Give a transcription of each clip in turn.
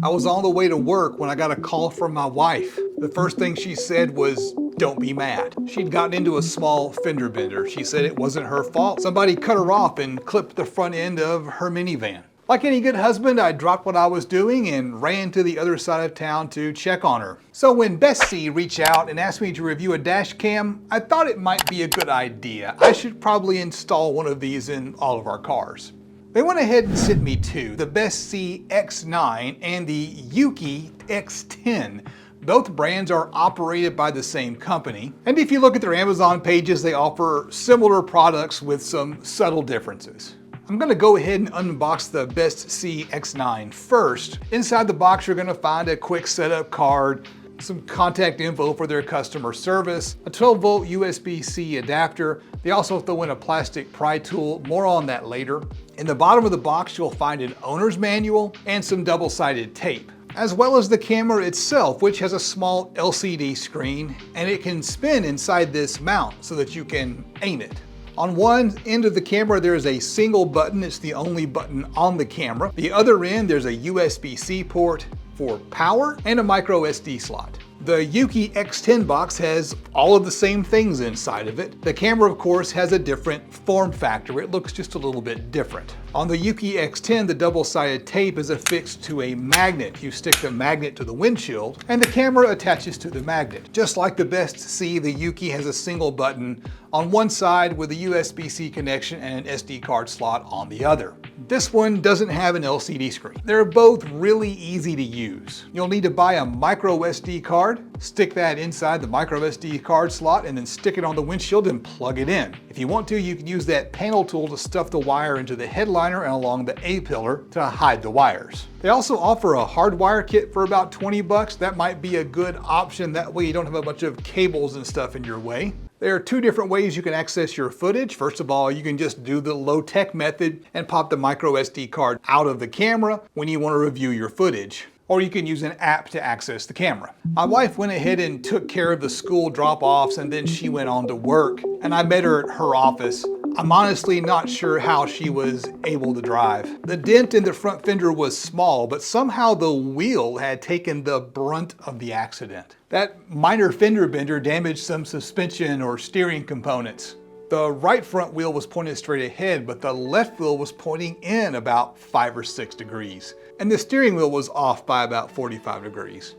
I was on the way to work when I got a call from my wife. The first thing she said was, "Don't be mad." She'd gotten into a small fender bender. She said it wasn't her fault. Somebody cut her off and clipped the front end of her minivan. Like any good husband, I dropped what I was doing and ran to the other side of town to check on her. So when BestSee reached out and asked me to review a dash cam, I thought it might be a good idea. I should probably install one of these in all of our cars. They went ahead and sent me two, the BestSee X9 and the EUKI X10. Both brands are operated by the same company. And if you look at their Amazon pages, they offer similar products with some subtle differences. I'm gonna go ahead and unbox the BestSee X9 first. Inside the box, you're gonna find a quick setup card, some contact info for their customer service, a 12-volt USB-C adapter. They also throw in a plastic pry tool, more on that later. In the bottom of the box, you'll find an owner's manual and some double-sided tape, as well as the camera itself, which has a small LCD screen, and it can spin inside this mount so that you can aim it. On one end of the camera, there is a single button. It's the only button on the camera. The other end, there's a USB-C port for power and a micro SD slot. The EUKI X10 box has all of the same things inside of it. The camera, of course, has a different form factor. It looks just a little bit different. On the EUKI X10, the double-sided tape is affixed to a magnet. You stick the magnet to the windshield, and the camera attaches to the magnet. Just like the BestSee, the EUKI has a single button on one side with a USB-C connection and an SD card slot on the other. This one doesn't have an LCD screen. They're both really easy to use. You'll need to buy a micro SD card, stick that inside the micro SD card slot, and then stick it on the windshield and plug it in. If you want to, you can use that panel tool to stuff the wire into the headliner and along the A-pillar to hide the wires. They also offer a hardwire kit for about 20 bucks. That might be a good option. That way you don't have a bunch of cables and stuff in your way. There are two different ways you can access your footage. First of all, you can just do the low-tech method and pop the micro SD card out of the camera when you want to review your footage. Or you can use an app to access the camera. My wife went ahead and took care of the school drop-offs, and then she went on to work, and I met her at her office. I'm honestly not sure how she was able to drive. The dent in the front fender was small, but somehow the wheel had taken the brunt of the accident. That minor fender bender damaged some suspension or steering components. The right front wheel was pointed straight ahead, but the left wheel was pointing in about 5 or 6 degrees. And the steering wheel was off by about 45 degrees.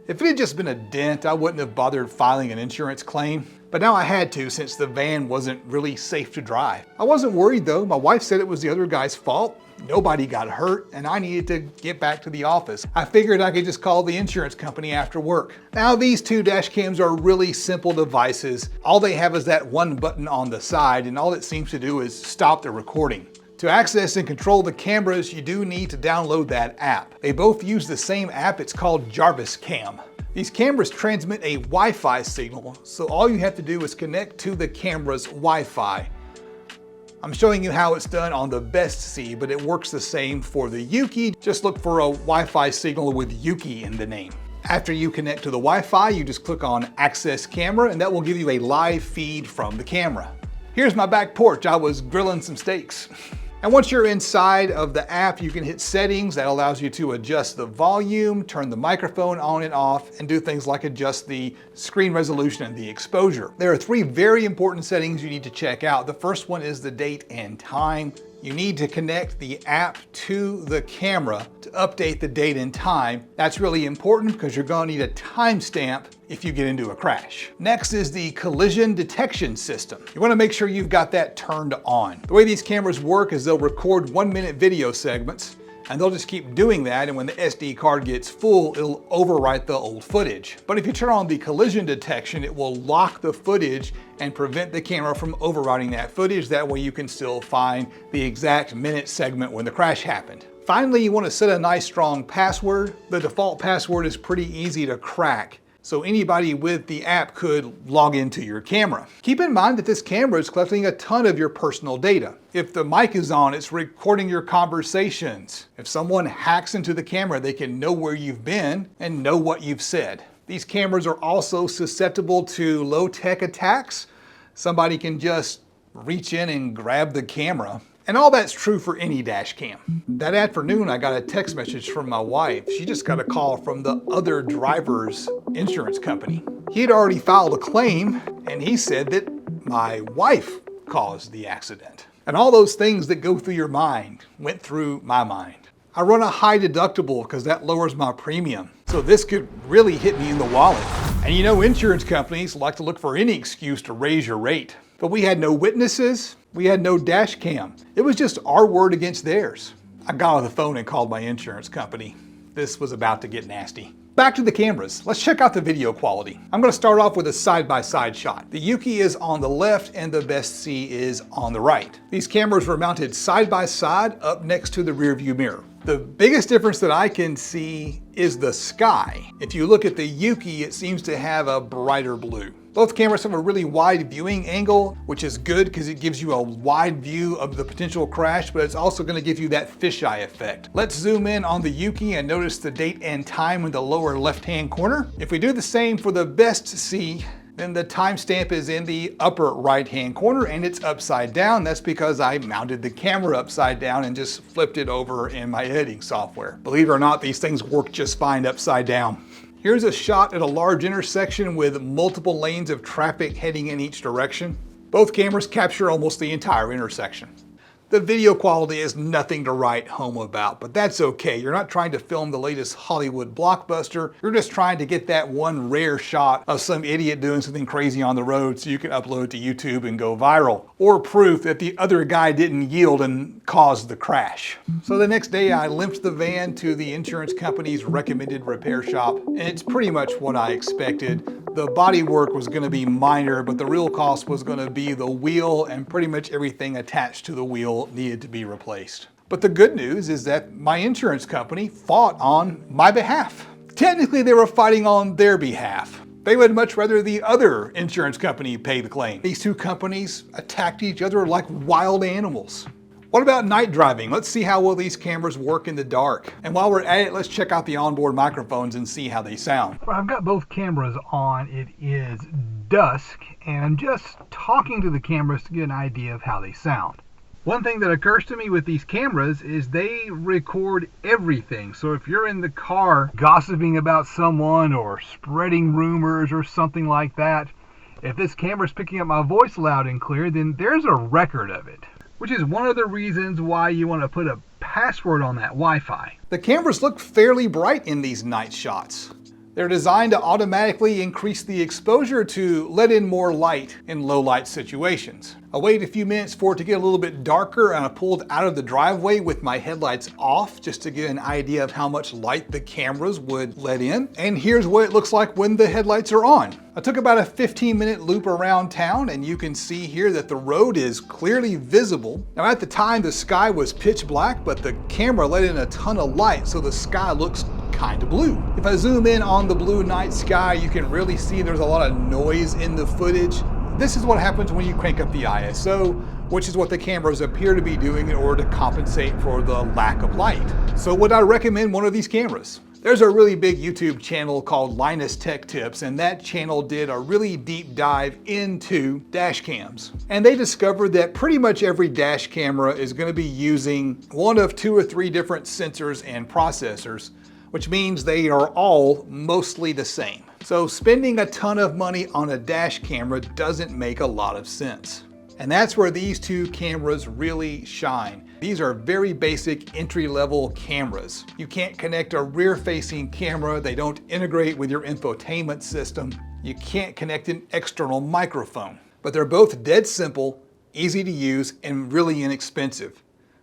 If it had just been a dent, I wouldn't have bothered filing an insurance claim. But now I had to, since the van wasn't really safe to drive. I wasn't worried though. My wife said it was the other guy's fault. Nobody got hurt, and I needed to get back to the office. I figured I could just call the insurance company after work. Now these two dash cams are really simple devices. All they have is that one button on the side, and all it seems to do is stop the recording. To access and control the cameras, you do need to download that app. They both use the same app. It's called Jarvis Cam. These cameras transmit a Wi-Fi signal, so all you have to do is connect to the camera's Wi-Fi. I'm showing you how it's done on the BestSee, but it works the same for the EUKI. Just look for a Wi-Fi signal with EUKI in the name. After you connect to the Wi-Fi, you just click on Access Camera, and that will give you a live feed from the camera. Here's my back porch. I was grilling some steaks. And once you're inside of the app, you can hit settings. That allows you to adjust the volume, turn the microphone on and off, and do things like adjust the screen resolution and the exposure. There are 3 very important settings you need to check out. The first one is the date and time. You need to connect the app to the camera to update the date and time. That's really important because you're going to need a timestamp if you get into a crash. Next is the collision detection system. You want to make sure you've got that turned on. The way these cameras work is they'll record 1-minute video segments, and they'll just keep doing that, and when the SD card gets full, it'll overwrite the old footage. But if you turn on the collision detection, it will lock the footage and prevent the camera from overwriting that footage. That way you can still find the exact minute segment when the crash happened. Finally, you want to set a nice strong password. The default password is pretty easy to crack, so anybody with the app could log into your camera. Keep in mind that this camera is collecting a ton of your personal data. If the mic is on, it's recording your conversations. If someone hacks into the camera, they can know where you've been and know what you've said. These cameras are also susceptible to low-tech attacks. Somebody can just reach in and grab the camera. And all that's true for any dash cam. That afternoon, I got a text message from my wife. She just got a call from the other driver's insurance company. He had already filed a claim, and he said that my wife caused the accident. And all those things that go through your mind went through my mind. I run a high deductible because that lowers my premium. So this could really hit me in the wallet. And you know, insurance companies like to look for any excuse to raise your rate. But we had no witnesses. We had no dash cam. It was just our word against theirs. I got on the phone and called my insurance company. This was about to get nasty. Back to the cameras. Let's check out the video quality. I'm going to start off with a side-by-side shot. The EUKI is on the left and the BestSee is on the right. These cameras were mounted side by side up next to the rear view mirror. The biggest difference that I can see is the sky. If you look at the EUKI, it seems to have a brighter blue. Both cameras have a really wide viewing angle, which is good because it gives you a wide view of the potential crash, but it's also going to give you that fisheye effect. Let's zoom in on the EUKI and notice the date and time in the lower left-hand corner. If we do the same for the BestSee, then the timestamp is in the upper right-hand corner and it's upside down. That's because I mounted the camera upside down and just flipped it over in my editing software. Believe it or not, these things work just fine upside down. Here's a shot at a large intersection with multiple lanes of traffic heading in each direction. Both cameras capture almost the entire intersection. The video quality is nothing to write home about, but that's okay. You're not trying to film the latest Hollywood blockbuster. You're just trying to get that one rare shot of some idiot doing something crazy on the road so you can upload to YouTube and go viral. Or proof that the other guy didn't yield and caused the crash. So the next day I limped the van to the insurance company's recommended repair shop, and it's pretty much what I expected. The body work was going to be minor, but the real cost was going to be the wheel, and pretty much everything attached to the wheel needed to be replaced. But the good news is that my insurance company fought on my behalf. Technically, they were fighting on their behalf. They would much rather the other insurance company pay the claim. These two companies attacked each other like wild animals. What about night driving? Let's see how well these cameras work in the dark. And while we're at it, let's check out the onboard microphones and see how they sound. Well, I've got both cameras on. It is dusk, and I'm just talking to the cameras to get an idea of how they sound. One thing that occurs to me with these cameras is they record everything. So if you're in the car gossiping about someone or spreading rumors or something like that, if this camera's picking up my voice loud and clear, then there's a record of it. Which is one of the reasons why you want to put a password on that Wi-Fi. The cameras look fairly bright in these night shots. They're designed to automatically increase the exposure to let in more light in low light situations. I waited a few minutes for it to get a little bit darker, and I pulled out of the driveway with my headlights off just to get an idea of how much light the cameras would let in. And here's what it looks like when the headlights are on. I took about a 15-minute loop around town, and you can see here that the road is clearly visible. Now at the time the sky was pitch black, but the camera let in a ton of light, so the sky looks kind of blue. If I zoom in on the blue night sky, you can really see there's a lot of noise in the footage. This is what happens when you crank up the ISO, which is what the cameras appear to be doing in order to compensate for the lack of light. So would I recommend one of these cameras? There's a really big YouTube channel called Linus Tech Tips, and that channel did a really deep dive into dash cams. And they discovered that pretty much every dash camera is going to be using one of 2 or 3 different sensors and processors, which means they are all mostly the same. So spending a ton of money on a dash camera doesn't make a lot of sense. And that's where these two cameras really shine. These are very basic entry-level cameras. You can't connect a rear-facing camera. They don't integrate with your infotainment system. You can't connect an external microphone. But they're both dead simple, easy to use, and really inexpensive.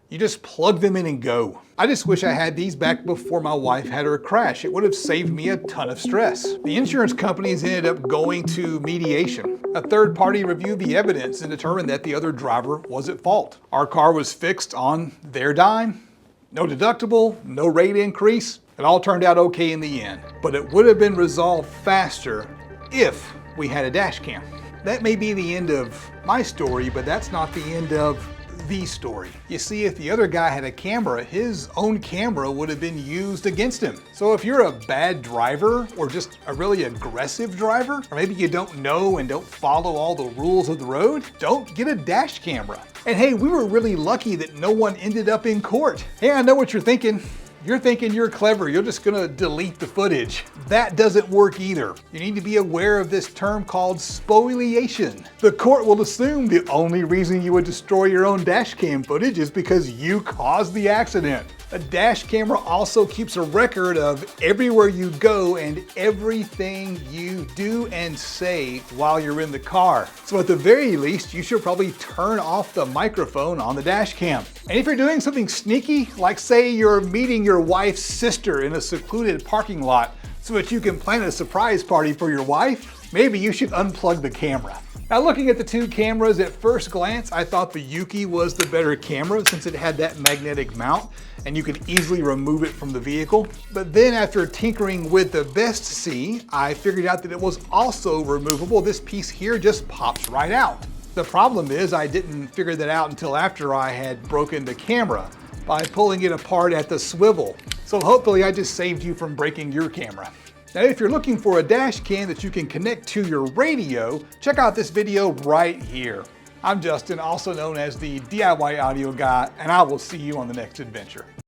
You just plug them in and go. I just wish I had these back before my wife had her crash. It would have saved me a ton of stress. The insurance companies ended up going to mediation. A third party reviewed the evidence and determined that the other driver was at fault. Our car was fixed on their dime. No deductible, no rate increase. It all turned out okay in the end. But it would have been resolved faster if we had a dash cam. That may be the end of my story, but that's not the end of the story. You see, if the other guy had a camera, his own camera would have been used against him. So if you're a bad driver or just a really aggressive driver, or maybe you don't know and don't follow all the rules of the road, don't get a dash camera. And hey, we were really lucky that no one ended up in court. Hey, I know what you're thinking. You're thinking you're clever, you're just gonna delete the footage. That doesn't work either. You need to be aware of this term called spoliation. The court will assume the only reason you would destroy your own dash cam footage is because you caused the accident. A dash camera also keeps a record of everywhere you go and everything you do and say while you're in the car. So at the very least, you should probably turn off the microphone on the dash cam. And if you're doing something sneaky, like say you're meeting your wife's sister in a secluded parking lot so that you can plan a surprise party for your wife, maybe you should unplug the camera. Now, looking at the two cameras at first glance, I thought the EUKI was the better camera since it had that magnetic mount and you could easily remove it from the vehicle. But then after tinkering with the BestSee, I figured out that it was also removable. This piece here just pops right out. The problem is I didn't figure that out until after I had broken the camera by pulling it apart at the swivel. So hopefully I just saved you from breaking your camera. Now, if you're looking for a dash cam that you can connect to your radio, check out this video right here. I'm Justin, also known as the DIY Audio Guy, and I will see you on the next adventure.